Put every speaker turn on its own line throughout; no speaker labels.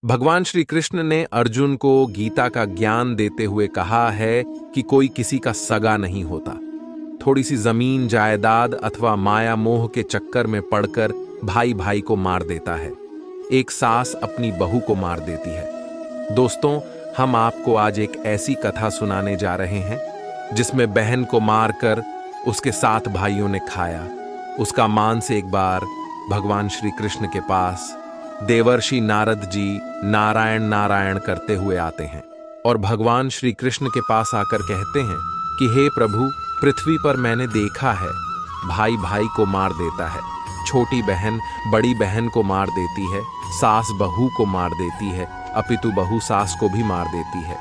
भगवान श्री कृष्ण ने अर्जुन को गीता का ज्ञान देते हुए कहा है कि कोई किसी का सगा नहीं होता। थोड़ी सी जमीन जायदाद अथवा माया मोह के चक्कर में पड़कर भाई भाई को मार देता है। एक सास अपनी बहू को मार देती है। दोस्तों, हम आपको आज एक ऐसी कथा सुनाने जा रहे हैं जिसमें बहन को मारकर उसके 7 भाइयों ने खाया। उसका मांस एक बार भगवान श्री कृष्ण के पास देवर्षि नारद जी नारायण नारायण करते हुए आते हैं और भगवान श्री कृष्ण के पास आकर कहते हैं कि हे प्रभु, पृथ्वी पर मैंने देखा है भाई भाई को मार देता है, छोटी बहन बड़ी बहन को मार देती है, सास बहू को मार देती है, अपितु बहू सास को भी मार देती है।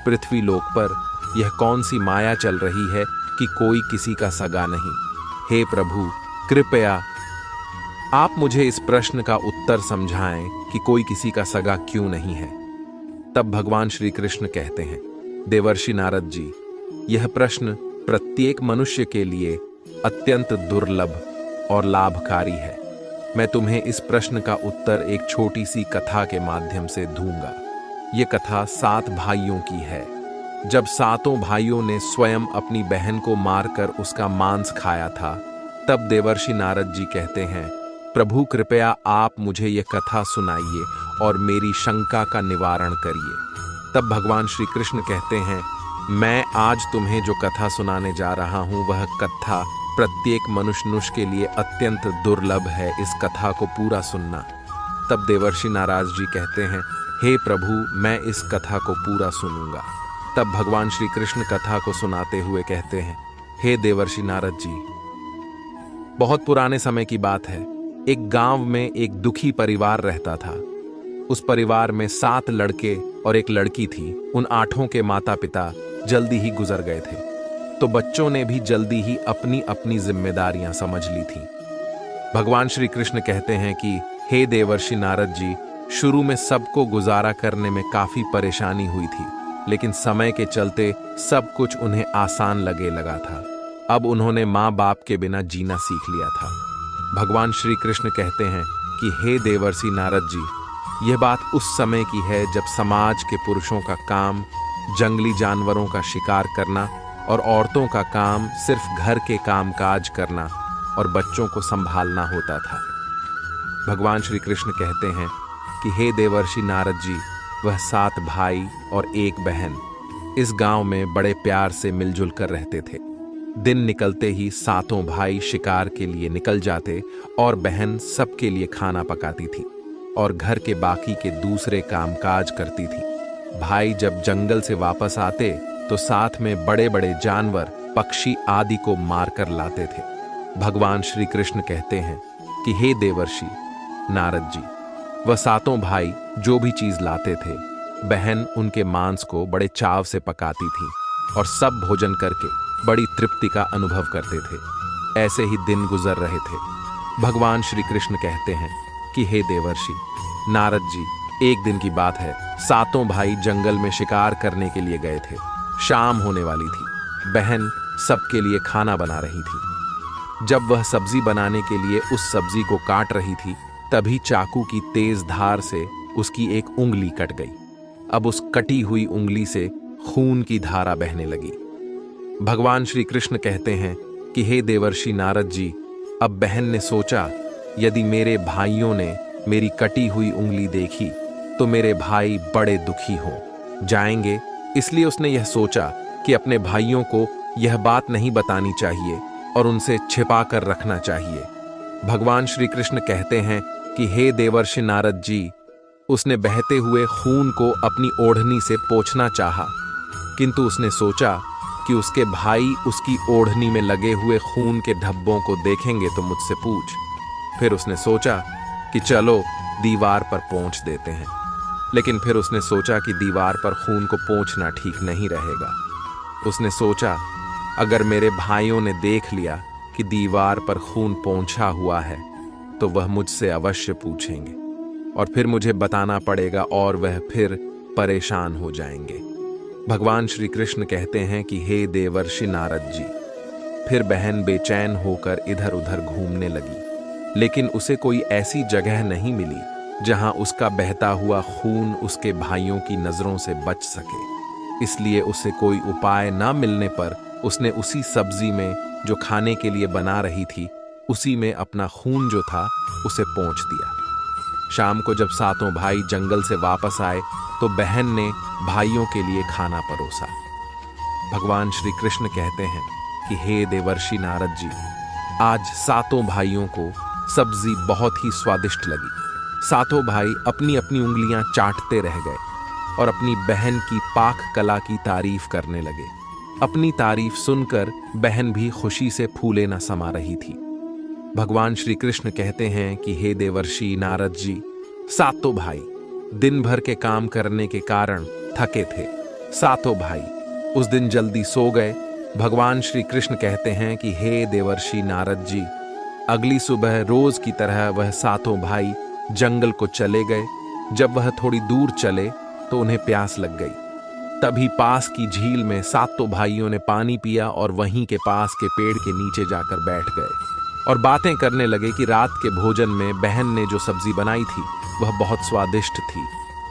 पृथ्वी लोक पर यह कौन सी माया चल रही है कि कोई किसी का सगा नहीं। हे प्रभु, कृपया आप मुझे इस प्रश्न का उत्तर समझाएं कि कोई किसी का सगा क्यों नहीं है। तब भगवान श्री कृष्ण कहते हैं, देवर्षि नारद जी, यह प्रश्न प्रत्येक मनुष्य के लिए अत्यंत दुर्लभ और लाभकारी है। मैं तुम्हें इस प्रश्न का उत्तर एक छोटी सी कथा के माध्यम से दूंगा। ये कथा 7 भाइयों की है। जब 7 भाइयों ने स्वयं अपनी बहन को मारकर उसका मांस खाया था, तब देवर्षि नारद जी कहते हैं, प्रभु कृपया आप मुझे यह कथा सुनाइए और मेरी शंका का निवारण करिए। तब भगवान श्री कृष्ण कहते हैं, मैं आज तुम्हें जो कथा सुनाने जा रहा हूं वह कथा प्रत्येक मनुष्य के लिए अत्यंत दुर्लभ है। इस कथा को पूरा सुनना। तब देवर्षि नारद जी कहते हैं, हे प्रभु, मैं इस कथा को पूरा सुनूंगा। तब भगवान श्री कृष्ण कथा को सुनाते हुए कहते हैं, हे देवर्षि नारद जी, बहुत पुराने समय की बात है। एक गांव में एक दुखी परिवार रहता था। उस परिवार में 7 लड़के और एक लड़की थी। उन 8 के माता पिता जल्दी ही गुजर गए थे, तो बच्चों ने भी जल्दी ही अपनी अपनी जिम्मेदारियां समझ ली थी। भगवान श्री कृष्ण कहते हैं कि हे देवर्षि नारद जी, शुरू में सबको गुजारा करने में काफी परेशानी हुई थी, लेकिन समय के चलते सब कुछ उन्हें आसान लगा था। अब उन्होंने माँ बाप के बिना जीना सीख लिया था। भगवान श्री कृष्ण कहते हैं कि हे देवर्षि नारद जी, यह बात उस समय की है जब समाज के पुरुषों का काम जंगली जानवरों का शिकार करना और औरतों का काम सिर्फ घर के कामकाज करना और बच्चों को संभालना होता था। भगवान श्री कृष्ण कहते हैं कि हे देवर्षि नारद जी, वह 7 भाई और 1 बहन इस गांव में बड़े प्यार से मिलजुल कर रहते थे। दिन निकलते ही 7 भाई शिकार के लिए निकल जाते और बहन सबके लिए खाना पकाती थी और घर के बाकी के दूसरे कामकाज करती थी। भाई जब जंगल से वापस आते तो साथ में बड़े बड़े जानवर, पक्षी आदि को मारकर लाते थे। भगवान श्री कृष्ण कहते हैं कि हे देवर्षि नारद जी, वह 7 भाई जो भी चीज लाते थे, बहन उनके मांस को बड़े चाव से पकाती थी और सब भोजन करके बड़ी तृप्ति का अनुभव करते थे। ऐसे ही दिन गुजर रहे थे। भगवान श्री कृष्ण कहते हैं कि हे देवर्षि नारद जी, एक दिन की बात है। 7 भाई जंगल में शिकार करने के लिए गए थे। शाम होने वाली थी। बहन सबके लिए खाना बना रही थी। जब वह सब्जी बनाने के लिए उस सब्जी को काट रही थी, तभी चाकू की तेज धार से उसकी एक उंगली कट गई। अब उस कटी हुई उंगली से खून की धारा बहने लगी। भगवान श्री कृष्ण कहते हैं कि हे देवर्षि नारद जी, अब बहन ने सोचा, यदि मेरे भाइयों ने मेरी कटी हुई उंगली देखी तो मेरे भाई बड़े दुखी हो जाएंगे। इसलिए उसने यह सोचा कि अपने भाइयों को यह बात नहीं बतानी चाहिए और उनसे छिपा कर रखना चाहिए। भगवान श्री कृष्ण कहते हैं कि हे देवर्षि नारद जी, उसने बहते हुए खून को अपनी ओढ़नी से पोंछना चाहा, किंतु उसने सोचा कि उसके भाई उसकी ओढ़नी में लगे हुए खून के धब्बों को देखेंगे तो मुझसे पूछ। फिर उसने सोचा कि चलो दीवार पर पोंछ देते हैं, लेकिन फिर उसने सोचा कि दीवार पर खून को पोंछना ठीक नहीं रहेगा। उसने सोचा, अगर मेरे भाइयों ने देख लिया कि दीवार पर खून पोंछा हुआ है तो वह मुझसे अवश्य पूछेंगे और फिर मुझे बताना पड़ेगा और वह फिर परेशान हो जाएंगे। भगवान श्री कृष्ण कहते हैं कि हे देवर्षि नारद जी, फिर बहन बेचैन होकर इधर उधर घूमने लगी, लेकिन उसे कोई ऐसी जगह नहीं मिली जहां उसका बहता हुआ खून उसके भाइयों की नजरों से बच सके। इसलिए उसे कोई उपाय ना मिलने पर उसने उसी सब्जी में जो खाने के लिए बना रही थी, उसी में अपना खून जो था उसे पोंछ दिया। शाम को जब सातों भाई जंगल से वापस आए तो बहन ने भाइयों के लिए खाना परोसा। भगवान श्री कृष्ण कहते हैं कि हे देवर्षि नारद जी, आज सातों भाइयों को सब्जी बहुत ही स्वादिष्ट लगी। सातों भाई अपनी अपनी उंगलियां चाटते रह गए और अपनी बहन की पाक कला की तारीफ करने लगे। अपनी तारीफ सुनकर बहन भी खुशी से फूले न समा रही थी। भगवान श्री कृष्ण कहते हैं कि हे देवर्षि नारद जी, सातों भाई दिन भर के काम करने के कारण थके थे। सातों भाई उस दिन जल्दी सो गए। भगवान श्री कृष्ण कहते हैं कि हे देवर्षि नारद जी, अगली सुबह रोज की तरह वह सातों भाई जंगल को चले गए। जब वह थोड़ी दूर चले तो उन्हें प्यास लग गई। तभी पास की झील में सातों भाइयों ने पानी पिया और वहीं के पास के पेड़ के नीचे जाकर बैठ गए और बातें करने लगे कि रात के भोजन में बहन ने जो सब्जी बनाई थी वह बहुत स्वादिष्ट थी।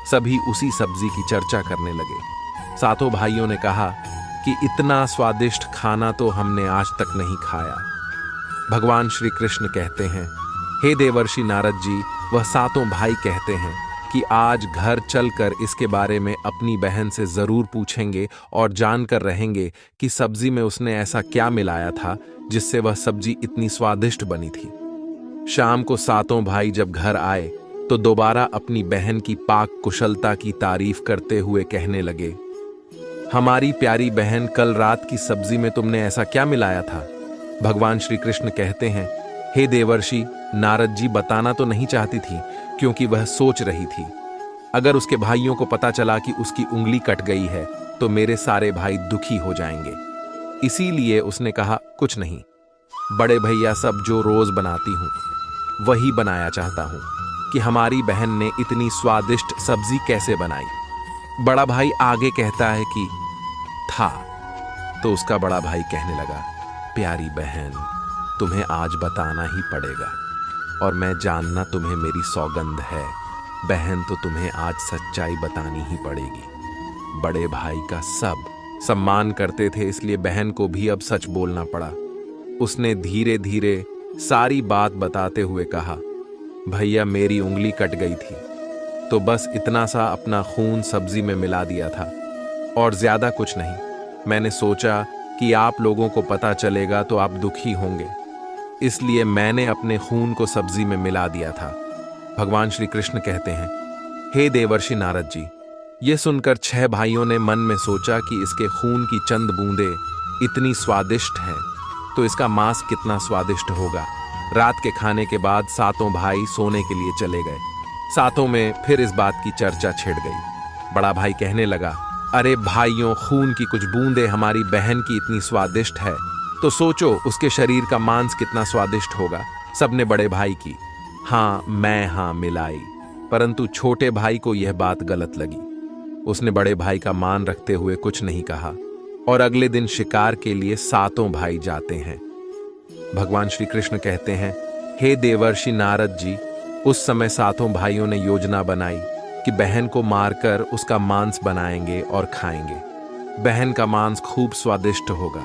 सभी उसी सब्जी की चर्चा करने लगे। सातों भाइयों ने कहा कि इतना स्वादिष्ट खाना तो हमने आज तक नहीं खाया। भगवान श्री कृष्ण कहते हैं, हे देवर्षि नारद जी, वह सातों भाई कहते हैं कि आज घर चलकर इसके बारे में अपनी बहन से जरूर पूछेंगे और जानकर रहेंगे कि सब्जी में उसने ऐसा क्या मिलाया था जिससे वह सब्जी इतनी स्वादिष्ट बनी थी। शाम को सातों भाई जब घर आए तो दोबारा अपनी बहन की पाक कुशलता की तारीफ करते हुए कहने लगे, हमारी प्यारी बहन, कल रात की सब्जी में तुमने ऐसा क्या मिलाया था? भगवान श्री कृष्ण कहते हैं, हे देवर्षि नारद जी, बताना तो नहीं चाहती थी क्योंकि वह सोच रही थी अगर उसके भाइयों को पता चला कि उसकी उंगली कट गई है तो मेरे सारे भाई दुखी हो जाएंगे। इसीलिए उसने कहा, कुछ नहीं, बड़े भैया सब जो रोज बनाती हूं वही बनाया चाहता हूं कि हमारी बहन ने इतनी स्वादिष्ट सब्जी कैसे बनाई। बड़ा भाई आगे कहता है कि था। तो उसका बड़ा भाई कहने लगा, प्यारी बहन, तुम्हें आज बताना ही पड़ेगा और मैं जानना तुम्हें मेरी सौगंध है। बहन, तो तुम्हें आज सच्चाई बतानी ही पड़ेगी। बड़े भाई का सब सम्मान करते थे, इसलिए बहन को भी अब सच बोलना पड़ा। उसने धीरे धीरे सारी बात बताते हुए कहा, भैया मेरी उंगली कट गई थी तो बस इतना सा अपना खून सब्जी में मिला दिया था और ज्यादा कुछ नहीं। मैंने सोचा कि आप लोगों को पता चलेगा तो आप दुखी होंगे, इसलिए मैंने अपने खून को सब्जी में मिला दिया था। भगवान श्री कृष्ण कहते हैं, हे देवर्षि नारद जी, ये सुनकर 6 भाइयों ने मन में सोचा कि इसके खून की चंद बूंदें इतनी स्वादिष्ट हैं तो इसका मांस कितना स्वादिष्ट होगा। रात के खाने के बाद सातों भाई सोने के लिए चले गए। सातों में फिर इस बात की चर्चा छिड़ गई। बड़ा भाई कहने लगा, अरे भाइयों, खून की कुछ बूंदें हमारी बहन की इतनी स्वादिष्ट है तो सोचो उसके शरीर का मांस कितना स्वादिष्ट होगा। सबने बड़े भाई की हाँ मिलाई, परंतु छोटे भाई को यह बात गलत लगी। उसने बड़े भाई का मान रखते हुए कुछ नहीं कहा और अगले दिन शिकार के लिए सातों भाई जाते हैं। भगवान श्री कृष्ण कहते हैं, हे देवर्षि नारद जी, उस समय सातों भाइयों ने योजना बनाई कि बहन को मारकर उसका मांस बनाएंगे और खाएंगे। बहन का मांस खूब स्वादिष्ट होगा।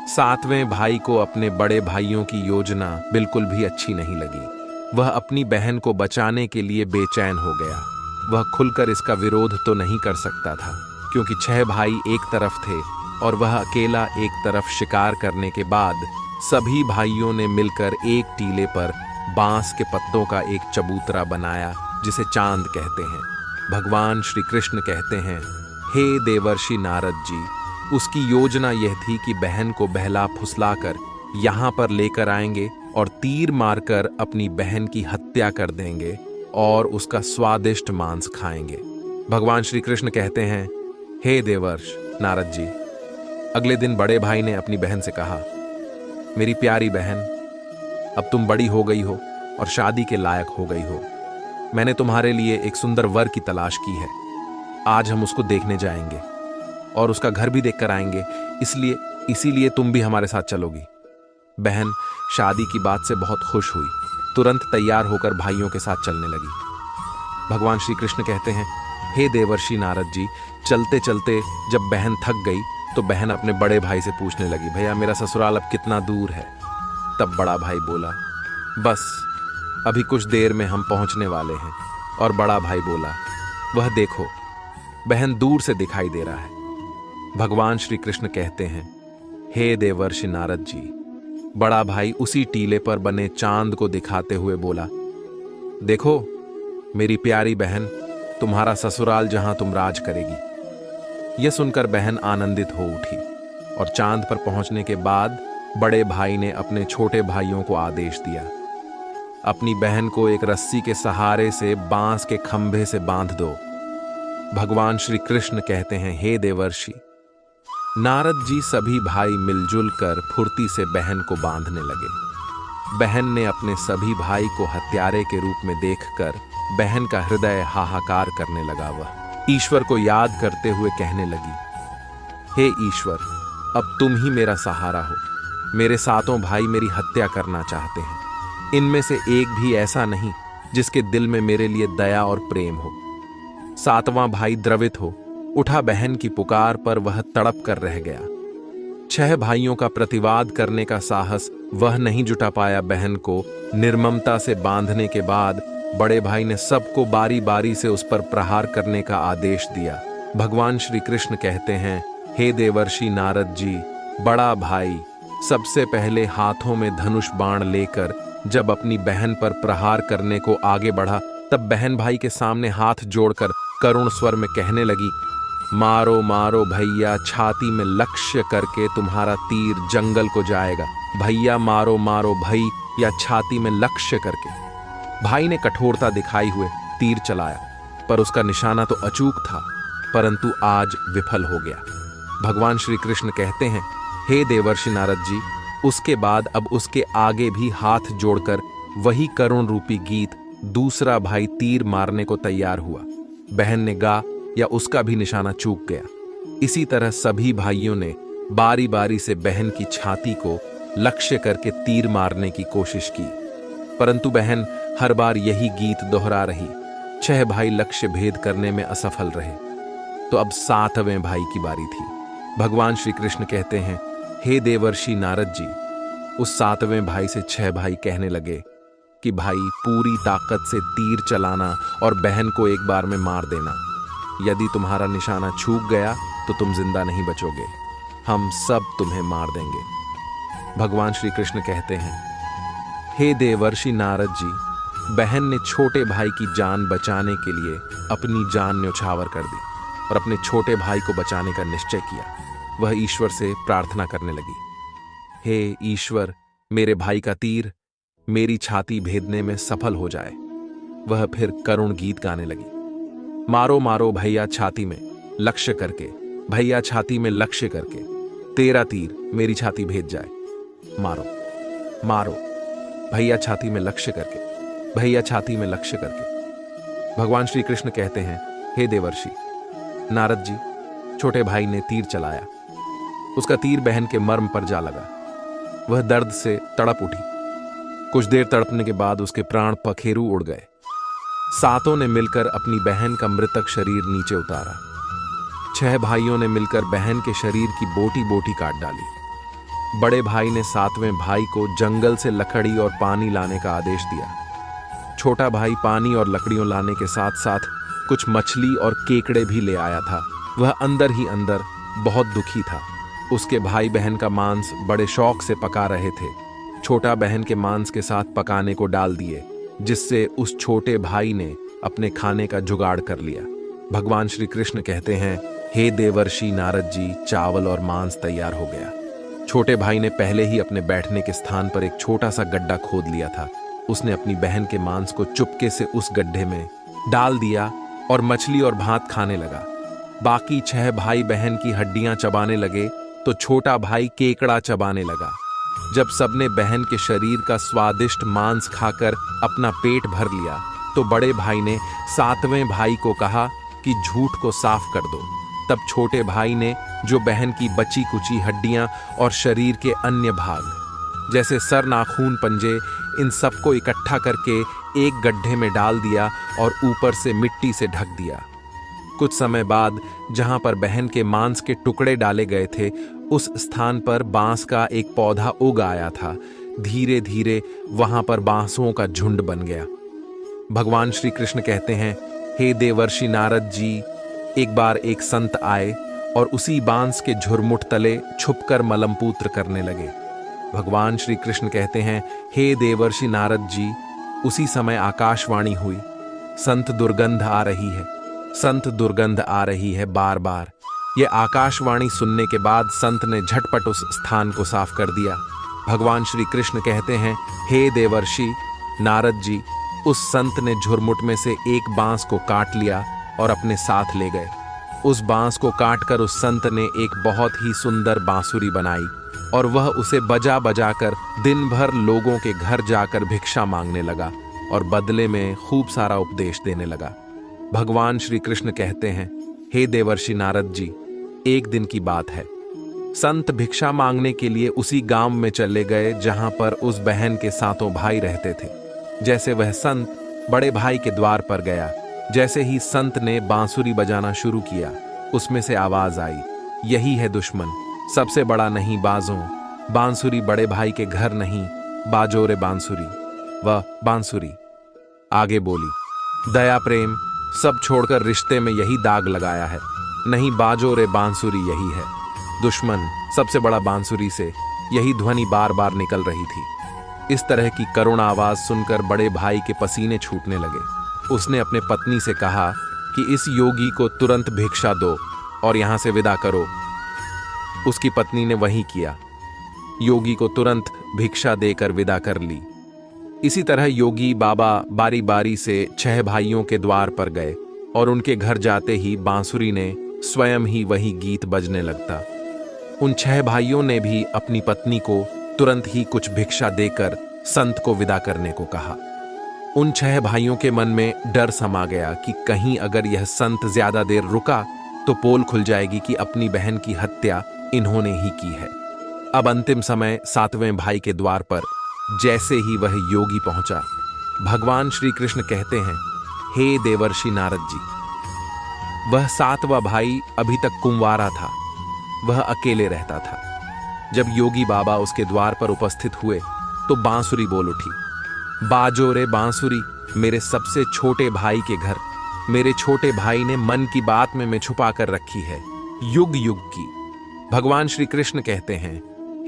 7वें भाई को अपने बड़े भाइयों की योजना बिल्कुल भी अच्छी नहीं लगी। वह अपनी बहन को बचाने के लिए बेचैन हो गया। वह खुलकर इसका विरोध तो नहीं कर सकता था क्योंकि 6 भाई एक तरफ थे और वह अकेला एक तरफ शिकार करने के बाद सभी भाइयों ने मिलकर एक टीले पर बांस के पत्तों का एक चबूतरा बनाया जिसे चांद कहते हैं। भगवान श्री कृष्ण कहते हैं, हे देवर्षि नारद जी, उसकी योजना यह थी कि बहन को बहला फुसलाकर यहाँ पर लेकर आएंगे और तीर मारकर अपनी बहन की हत्या कर देंगे और उसका स्वादिष्ट मांस खाएंगे। भगवान श्री कृष्ण कहते हैं, हे देवर्ष नारद जी, अगले दिन बड़े भाई ने अपनी बहन से कहा, मेरी प्यारी बहन, अब तुम बड़ी हो गई हो और शादी के लायक हो गई हो। मैंने तुम्हारे लिए एक सुंदर वर की तलाश की है। आज हम उसको देखने जाएंगे और उसका घर भी देखकर आएंगे, इसीलिए तुम भी हमारे साथ चलोगी। बहन शादी की बात से बहुत खुश हुई, तुरंत तैयार होकर भाइयों के साथ चलने लगी। भगवान श्री कृष्ण कहते हैं, हे देवर्षि नारद जी, चलते चलते जब बहन थक गई तो बहन अपने बड़े भाई से पूछने लगी, भैया मेरा ससुराल अब कितना दूर है। तब बड़ा भाई बोला, बस अभी कुछ देर में हम पहुंचने वाले हैं। और बड़ा भाई बोला, वह देखो बहन दूर से दिखाई दे रहा है। भगवान श्री कृष्ण कहते हैं, हे देवर्षि नारद जी, बड़ा भाई उसी टीले पर बने चांद को दिखाते हुए बोला, देखो मेरी प्यारी बहन, तुम्हारा ससुराल जहां तुम राज करेगी। यह सुनकर बहन आनंदित हो उठी और चांद पर पहुंचने के बाद बड़े भाई ने अपने छोटे भाइयों को आदेश दिया, अपनी बहन को एक रस्सी के सहारे से बांस के खंभे से बांध दो। भगवान श्री कृष्ण कहते हैं, हे देवर्षि नारद जी, सभी भाई मिलजुल कर फुर्ती से बहन को बांधने लगे। बहन ने अपने सभी भाई को हत्यारे के रूप में देखकर बहन का हृदय हाहाकार करने लगा। वह ईश्वर को याद करते हुए कहने लगी, हे ईश्वर, अब तुम ही मेरा सहारा हो। मेरे सातों भाई मेरी हत्या करना चाहते हैं। इनमें से एक भी ऐसा नहीं जिसके दिल में मेरे लिए दया और प्रेम हो। सातवां भाई द्रवित हो उठा, बहन की पुकार पर वह तड़प कर रह गया। 6 भाइयों का प्रतिवाद करने का साहस वह नहीं जुटा पाया। बहन को निर्ममता से बांधने के बाद बड़े भाई ने सबको बारी बारी से उस पर प्रहार करने का आदेश दिया। भगवान श्री कृष्ण कहते हैं, हे देवर्षि नारद जी, बड़ा भाई सबसे पहले हाथों में धनुष बाण लेकर जब अपनी बहन पर प्रहार करने को आगे बढ़ा, तब बहन भाई के सामने हाथ जोड़कर करुण स्वर में कहने लगी, मारो मारो भैया, छाती में लक्ष्य करके तुम्हारा तीर जंगल को जाएगा। भैया मारो मारो भाई, या छाती में लक्ष्य करके। भाई ने कठोरता दिखाई हुए तीर चलाया, पर उसका निशाना तो अचूक था, परंतु आज विफल हो गया। भगवान श्री कृष्ण कहते हैं, हे देवर्षि नारद जी, उसके बाद अब उसके आगे भी हाथ जोड़कर वही करुण रूपी गीत दूसरा भाई तीर मारने को तैयार हुआ। बहन ने गा या उसका भी निशाना चूक गया। इसी तरह सभी भाइयों ने बारी बारी से बहन की छाती को लक्ष्य करके तीर मारने की कोशिश की, परंतु बहन हर बार यही गीत दोहरा रही। 6 भाई लक्ष्य भेद करने में असफल रहे, तो अब 7वें भाई की बारी थी। भगवान श्री कृष्ण कहते हैं, हे देवर्षि नारद जी, उस 7वें भाई से 6 भाई कहने लगे कि भाई पूरी ताकत से तीर चलाना और बहन को एक बार में मार देना। यदि तुम्हारा निशाना चूक गया तो तुम जिंदा नहीं बचोगे, हम सब तुम्हें मार देंगे। भगवान श्री कृष्ण कहते हैं, हे देवर्षि नारद जी, बहन ने छोटे भाई की जान बचाने के लिए अपनी जान न्यौछावर कर दी और अपने छोटे भाई को बचाने का निश्चय किया। वह ईश्वर से प्रार्थना करने लगी, हे ईश्वर, मेरे भाई का तीर मेरी छाती भेदने में सफल हो जाए। वह फिर करुण गीत गाने लगी, मारो मारो भैया छाती में लक्ष्य करके, भैया छाती में लक्ष्य करके, तेरा तीर मेरी छाती भेद जाए। मारो मारो भैया छाती में लक्ष्य करके, भैया छाती में लक्ष्य करके। भगवान श्री कृष्ण कहते हैं, हे देवर्षि नारद जी, छोटे भाई ने तीर चलाया। उसका तीर बहन के मर्म पर जा लगा। वह दर्द से तड़प उठी। कुछ देर तड़पने के बाद उसके प्राण पखेरु उड़ गए। सातों ने मिलकर अपनी बहन का मृतक शरीर नीचे उतारा। 6 भाइयों ने मिलकर बहन के शरीर की बोटी बोटी काट डाली। बड़े भाई ने 7वें भाई को जंगल से लकड़ी और पानी लाने का आदेश दिया। छोटा भाई पानी और लकड़ियों लाने के साथ साथ कुछ मछली और केकड़े भी ले आया था। वह अंदर ही अंदर बहुत दुखी था। उसके भाई बहन का मांस बड़े शौक से पका रहे थे। छोटा बहन के मांस के साथ पकाने को डाल दिए, जिससे उस छोटे भाई ने अपने खाने का जुगाड़ कर लिया। भगवान श्री कृष्ण कहते हैं, हे देवर्षि नारद जी, चावल और मांस तैयार हो गया। छोटे भाई ने पहले ही अपने बैठने के स्थान पर एक छोटा सा गड्ढा खोद लिया था। उसने अपनी बहन के मांस को चुपके से उस गड्ढे में डाल दिया और मछली और भात खाने लगा। बाकी 6 भाई बहन की हड्डियां चबाने लगे तो छोटा भाई केकड़ा चबाने लगा। जब सबने बहन के शरीर का स्वादिष्ट मांस खाकर अपना पेट भर लिया, तो बड़े भाई ने 7वें भाई को कहा कि झूठ को साफ कर दो। तब छोटे भाई ने जो बहन की बची कुची हड्डियां और शरीर के अन्य भाग जैसे सर, नाखून, पंजे, इन सबको इकट्ठा करके एक गड्ढे में डाल दिया और ऊपर से मिट्टी से ढक दिया। कुछ समय बाद जहां पर बहन के मांस के टुकड़े डाले गए थे, उस स्थान पर बांस का एक पौधा उग आया था। धीरे धीरे वहां पर बांसों का झुंड बन गया। भगवान श्री कृष्ण कहते हैं, हे देवर्षि नारद जी, एक बार एक संत आए और उसी बांस के झुरमुट तले छुपकर मलमपूत्र करने लगे। भगवान श्री कृष्ण कहते हैं, हे देवर्षि नारद जी, उसी समय आकाशवाणी हुई, संत दुर्गंध आ रही है, संत दुर्गंध आ रही है बार बार। ये आकाशवाणी सुनने के बाद संत ने झटपट उस स्थान को साफ कर दिया। भगवान श्री कृष्ण कहते हैं, हे देवर्षि नारद जी, उस संत ने झुरमुट में से एक बांस को काट लिया और अपने साथ ले गए। उस बांस को काटकर उस संत ने एक बहुत ही सुंदर बांसुरी बनाई और वह उसे बजा बजा कर दिन भर लोगों के घर जाकर भिक्षा मांगने लगा और बदले में खूब सारा उपदेश देने लगा। भगवान श्री कृष्ण कहते हैं, हे देवर्षि नारद जी, एक दिन की बात है, संत भिक्षा मांगने के लिए उसी गांव में चले गए जहां पर उस बहन के सातों भाई रहते थे। जैसे वह संत बड़े भाई के द्वार पर गया, जैसे ही संत ने बांसुरी बजाना शुरू किया, उसमें से आवाज आई, यही है दुश्मन, सबसे बड़ा नहीं बाजों, बांसुरी बड़े भाई के घर नहीं, बाजो रे बांसुरी। वह बांसुरी आगे बोली, दया प्रेम सब छोड़कर रिश्ते में यही दाग लगाया है, नहीं बाजो रे बांसुरी यही है दुश्मन, सबसे बड़ा बांसुरी से यही ध्वनि बार बार निकल रही थी। इस तरह की करुण आवाज सुनकर बड़े भाई के पसीने छूटने लगे। उसने अपने पत्नी से कहा कि इस योगी को तुरंत भिक्षा दो और यहां से विदा करो। उसकी पत्नी ने वही किया, योगी को तुरंत भिक्षा देकर विदा कर ली। इसी तरह योगी बाबा बारी बारी से 6 भाइयों के द्वार पर गए और उनके घर जाते ही बांसुरी ने स्वयं ही वही गीत बजने लगता। उन 6 भाइयों ने भी अपनी पत्नी को तुरंत ही कुछ भिक्षा देकर संत को विदा करने को कहा। उन 6 भाइयों के मन में डर समा गया कि कहीं अगर यह संत ज्यादा देर रुका तो पोल खुल जाएगी कि अपनी बहन की हत्या इन्होंने ही की है। अब अंतिम समय 7वें भाई के द्वार पर जैसे ही वह योगी पहुंचा, भगवान श्री कृष्ण कहते हैं, हे देवर्षि नारद जी, वह 7वां भाई अभी तक कुंवारा था, वह अकेले रहता था। जब योगी बाबा उसके द्वार पर उपस्थित हुए तो बांसुरी बोल उठी, बाजो रे बांसुरी, मेरे सबसे छोटे भाई के घर, मेरे छोटे भाई ने मन की बात में छुपा कर रखी है, युग युग की। भगवान श्री कृष्ण कहते हैं,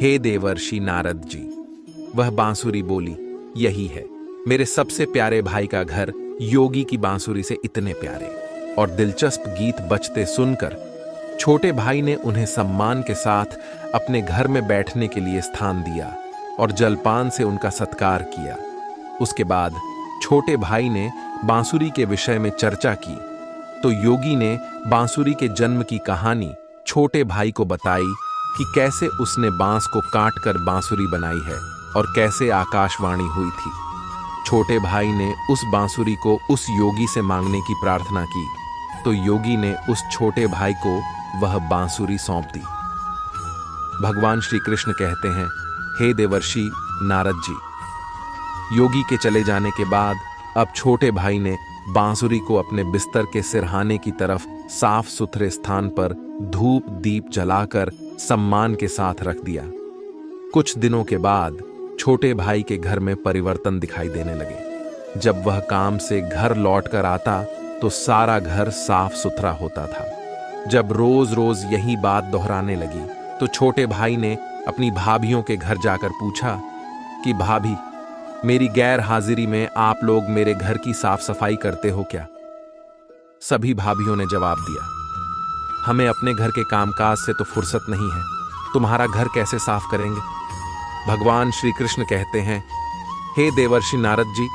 हे देवर्षि नारद जी, वह बांसुरी बोली, यही है मेरे सबसे प्यारे भाई का घर, योगी की बांसुरी से इतने प्यारे और दिलचस्प गीत बजते सुनकर छोटे भाई ने उन्हें सम्मान के साथ अपने घर में बैठने के लिए स्थान दिया और जलपान से उनका सत्कार किया। उसके बाद छोटे भाई ने बांसुरी के विषय में चर्चा की तो योगी ने बांसुरी के जन्म की कहानी छोटे भाई को बताई कि कैसे उसने बांस को काट कर बांसुरी बनाई है और कैसे आकाशवाणी हुई थी। छोटे भाई ने उस बांसुरी को उस योगी से मांगने की प्रार्थना की तो योगी ने उस छोटे भाई को वह बांसुरी सौंप दी। भगवान श्री कृष्ण कहते हैं, हे देवर्षि नारद जी, योगी के चले जाने के बाद अब छोटे भाई ने बांसुरी को अपने बिस्तर के सिरहाने की तरफ साफ सुथरे स्थान पर धूप दीप जलाकर सम्मान के साथ रख दिया। कुछ दिनों के बाद छोटे भाई के घर में परिवर्तन दिखाई देने लगे। जब वह काम से घर लौटकर आता तो सारा घर साफ सुथरा होता था। जब रोज रोज यही बात दोहराने लगी तो छोटे भाई ने अपनी भाभियों के घर जाकर पूछा कि भाभी, मेरी गैर हाजिरी में आप लोग मेरे घर की साफ सफाई करते हो क्या? सभी भाभियों ने जवाब दिया, हमें अपने घर के कामकाज से तो फुर्सत नहीं है, तुम्हारा घर कैसे साफ करेंगे? भगवान श्री कृष्ण कहते हैं, हे देवर्षि नारद जी,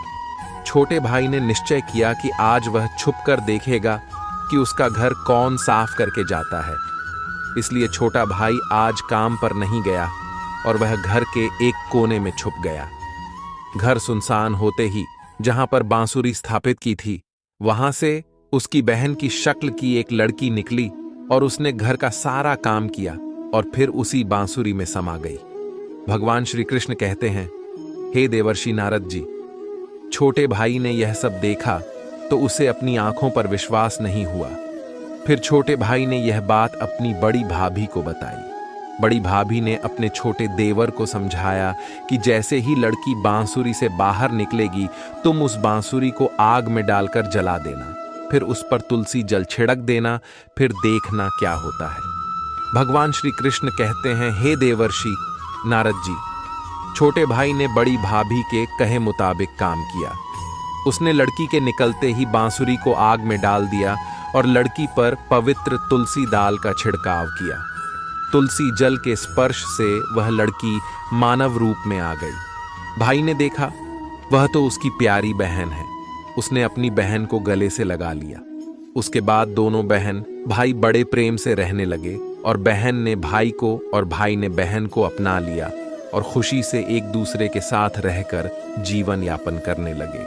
छोटे भाई ने निश्चय किया कि आज वह छुपकर देखेगा कि उसका घर कौन साफ करके जाता है। इसलिए छोटा भाई आज काम पर नहीं गया और वह घर के एक कोने में छुप गया। घर सुनसान होते ही जहां पर बांसुरी स्थापित की थी, वहां से उसकी बहन की शक्ल की एक लड़की निकली और उसने घर का सारा काम किया और फिर उसी बांसुरी में समा गई। भगवान श्री कृष्ण कहते हैं, हे देवर्षि नारद जी, छोटे भाई ने यह सब देखा तो उसे अपनी आंखों पर विश्वास नहीं हुआ। फिर छोटे भाई ने यह बात अपनी बड़ी भाभी को बताई। बड़ी भाभी ने अपने छोटे देवर को समझाया कि जैसे ही लड़की बांसुरी से बाहर निकलेगी तुम उस बांसुरी को आग में डालकर जला देना, फिर उस पर तुलसी जल छिड़क देना, फिर देखना क्या होता है। भगवान श्री कृष्ण कहते हैं, हे देवर्षि नारद जी, छोटे भाई ने बड़ी भाभी के कहे मुताबिक काम किया। उसने लड़की के निकलते ही बांसुरी को आग में डाल दिया और लड़की पर पवित्र तुलसी दाल का छिड़काव किया। तुलसी जल के स्पर्श से वह लड़की मानव रूप में आ गई। भाई ने देखा वह तो उसकी प्यारी बहन है। उसने अपनी बहन को गले से लगा लिया। उसके बाद दोनों बहन भाई बड़े प्रेम से रहने लगे और बहन ने भाई को और भाई ने बहन को अपना लिया और खुशी से एक दूसरे के साथ रहकर जीवन यापन करने लगे।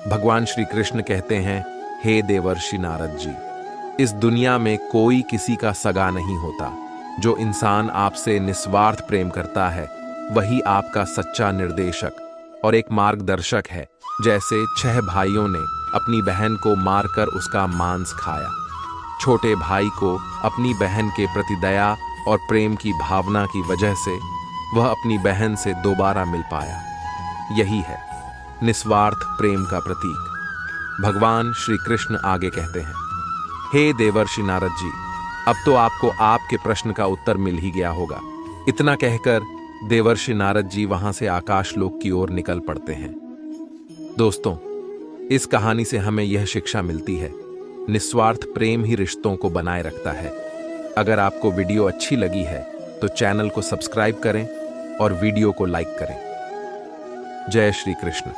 भगवान श्री कृष्ण कहते हैं, हे देवर्षि नारद जी, इस दुनिया में कोई किसी का सगा नहीं होता। जो इंसान आपसे निस्वार्थ प्रेम करता है वही आपका सच्चा निर्देशक और एक मार्गदर्शक है। जैसे 6 भाइयों ने अपनी बहन को मारकर उसका मांस खाया। छोटे भाई को अपनी बहन के प्रति दया और प्रेम की भावना की वजह से वह अपनी बहन से दोबारा मिल पाया। यही है निस्वार्थ प्रेम का प्रतीक। भगवान श्री कृष्ण आगे कहते हैं, हे देवर्षि नारद जी, अब तो आपको आपके प्रश्न का उत्तर मिल ही गया होगा। इतना कहकर देवर्षि नारद जी वहां से आकाशलोक की ओर निकल पड़ते हैं। दोस्तों, इस कहानी से हमें यह शिक्षा मिलती है, निस्वार्थ प्रेम ही रिश्तों को बनाए रखता है। अगर आपको वीडियो अच्छी लगी है तो चैनल को सब्सक्राइब करें और वीडियो को लाइक करें। जय श्री कृष्ण।